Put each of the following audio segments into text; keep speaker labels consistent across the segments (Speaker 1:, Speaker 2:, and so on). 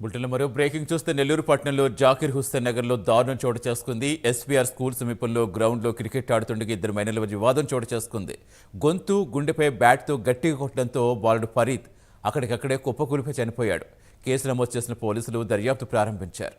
Speaker 1: బులెటిన్లో మరో బ్రేకింగ్ చూస్తే నెల్లూరు పట్టణంలో జాకిర్ హుస్సేన్ నగర్లో దారుణం చోటు చేసుకుంది. ఎస్వీఆర్ స్కూల్ సమీపంలో గ్రౌండ్లో క్రికెట్ ఆడుతుండగా ఇద్దరు మైనర్ల మధ్య వివాదం చోటు చేసుకుంది. గొంతు గుండెపై బ్యాట్తో గట్టిగా కొట్టడంతో బాలుడు ఫరీద్ అక్కడికక్కడే కుప్పకూలిపై చనిపోయాడు. కేసు నమోదు చేసిన పోలీసులు దర్యాప్తు ప్రారంభించారు.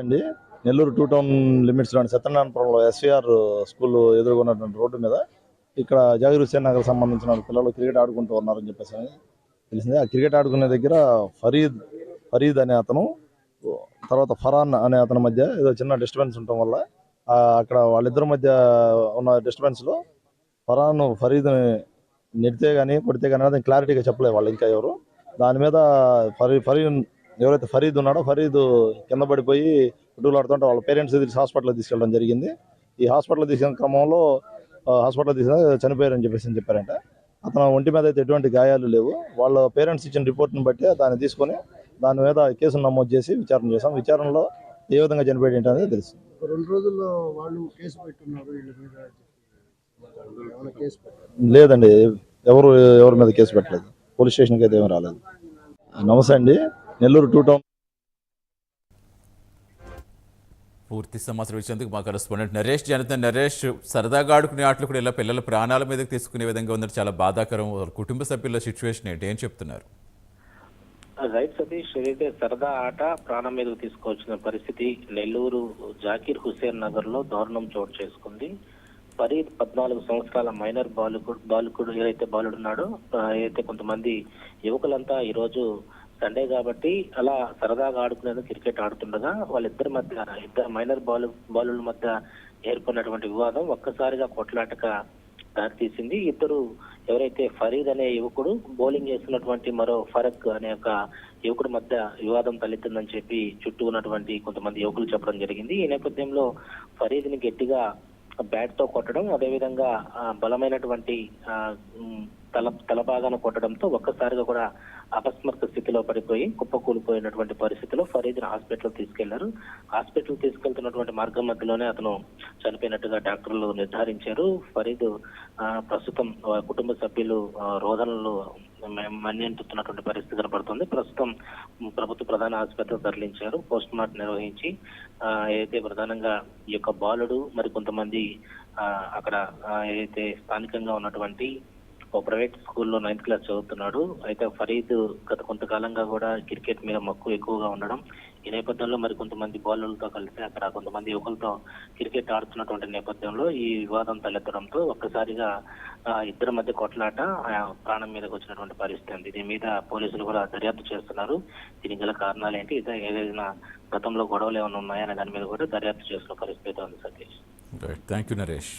Speaker 2: అండి నెల్లూరు 2 టౌన్ లిమిట్స్లోని సత్యనారాయణపురంలో ఎస్వీఆర్ స్కూల్ ఎదుర్కొన్నటువంటి రోడ్డు మీద ఇక్కడ జాకిర్ హుస్సేన్ నగర్ సంబంధించిన పిల్లలు క్రికెట్ ఆడుకుంటూ ఉన్నారని చెప్పేసి తెలిసింది. ఆ క్రికెట్ ఆడుకునే దగ్గర ఫరీద్ అనే అతను తర్వాత ఫరాన్ అనే అతని మధ్య ఏదో చిన్న డిస్టర్బెన్స్ ఉండటం వల్ల అక్కడ వాళ్ళిద్దరి మధ్య ఉన్న డిస్టర్బెన్స్లో ఫరీద్ని నెడితే కానీ కొడితే కానీ అది క్లారిటీగా చెప్పలేదు వాళ్ళు ఇంకా ఎవరు. దాని మీద ఎవరైతే ఫరీద్ ఉన్నాడో ఫరీద్ కింద పడిపోయి కుటుంబాడుతుంటే వాళ్ళ పేరెంట్స్ హాస్పిటల్కి తీసుకెళ్ళడం జరిగింది. ఈ హాస్పిటల్ తీసుకెళ్ళిన క్రమంలో చనిపోయారని చెప్పారంట. అతను ఒంటి మీద అయితే ఎటువంటి గాయాలు లేవు. వాళ్ళ పేరెంట్స్ ఇచ్చిన రిపోర్ట్ని బట్టి దాన్ని తీసుకొని దాని మీద కేసును నమోదు చేసి విచారణ చేశాం. విచారణలో ఏ విధంగా చనిపోయాడు ఏంటనేది తెలుసు.
Speaker 3: 2 రోజుల్లో వాళ్ళు కేసు పెట్టున్నారు.
Speaker 2: లేదండి, ఎవరి మీద కేసు పెట్టలేదు. పోలీస్ స్టేషన్కి అయితే ఏమీ రాలేదు. నమస్తే అండి, నెల్లూరు 2 టౌన్.
Speaker 1: పూర్తి సమాచారం ఇచ్చేందుకు మా కరెస్పాండెంట్ నరేష్ జనతన్. నరేష్, సరదాగా ఆడుకునే ఆటలు కూడా ఇలా పిల్లల ప్రాణాల మీదకి తీసుకునే విధంగా ఉందని చాలా బాధాకరం. కుటుంబ సభ్యుల సిచ్యువేషన్ ఏంటి, ఏం చెప్తున్నారు?
Speaker 4: రైట్ సతీష్, ఏదైతే సరదా ఆట ప్రాణం మీదకు తీసుకోవాల్సిన పరిస్థితి నెల్లూరు జాకిర్ హుస్సేన్ నగర్ లో దారుణం చోటు చేసుకుంది. ఫరీద్ 14 సంవత్సరాల మైనర్ బాలుకుడు ఏదైతే బాలుడున్నాడో, ఏదైతే కొంతమంది యువకులంతా ఈ రోజు సండే కాబట్టి అలా సరదాగా ఆడుకునేందుకు క్రికెట్ ఆడుతుండగా వాళ్ళిద్దరి మధ్య ఇద్దరు మైనర్ బాలుల మధ్య ఏర్పడినటువంటి వివాదం ఒక్కసారిగా కొట్లాటగా దారితీసింది. ఇద్దరు ఎవరైతే ఫరీద్ అనే యువకుడు బౌలింగ్ చేస్తున్నటువంటి మరో ఫరక్ అనే ఒక యువకుడి మధ్య వివాదం తలెత్తిందని చెప్పి చుట్టూ ఉన్నటువంటి కొంతమంది యువకులు చెప్పడం జరిగింది. ఈ నేపథ్యంలో ఫరీద్ ని గట్టిగా బ్యాట్ తో కొట్టడం, అదేవిధంగా బలమైనటువంటి తల భాగాన కొట్టడంతో ఒక్కసారిగా కూడా అపస్మారక స్థితిలో పడిపోయి కుప్పకూలిపోయినటువంటి పరిస్థితిలో ఫరీద్ ని హాస్పిటల్ తీసుకెళ్లారు. హాస్పిటల్ తీసుకెళ్తున్నటువంటి మార్గం మధ్యలోనే అతను చనిపోయినట్టుగా డాక్టర్లు నిర్ధారించారు. ఫరీద్ ప్రస్తుతం కుటుంబ సభ్యులు రోదనలు మన్నింటున్నటువంటి పరిస్థితి కనపడుతుంది. ప్రస్తుతం ప్రభుత్వ ప్రధాన ఆసుపత్రికి తరలించారు. పోస్ట్ మార్టం నిర్వహించి ఏదైతే ప్రధానంగా ఈ యొక్క బాలుడు మరి కొంతమంది అక్కడ ఏదైతే స్థానికంగా ఉన్నటువంటి ఒక ప్రైవేట్ స్కూల్లో 9th క్లాస్ చదువుతున్నాడు. అయితే ఫరీద్ గత కొంతకాలంగా కూడా క్రికెట్ మీద మక్కువ ఎక్కువగా ఉండడం, ఈ నేపథ్యంలో మరి కొంతమంది బౌలర్లతో కలిసి అక్కడ కొంతమంది యువకులతో క్రికెట్ ఆడుతున్నటువంటి నేపథ్యంలో ఈ వివాదం తలెత్తడంతో ఒక్కసారిగా ఇద్దరి మధ్య కొట్లాట ప్రాణం మీదకి వచ్చినటువంటి పరిస్థితి ఉంది. దీని మీద పోలీసులు కూడా దర్యాప్తు చేస్తున్నారు. దీనికి గల కారణాలు ఏంటి, ఏదైనా గతంలో గొడవలు ఏమైనా ఉన్నాయా అనే దాని మీద కూడా దర్యాప్తు చేస్తున్న పరిస్థితి ఉంది. Satish,
Speaker 1: thank you Naresh.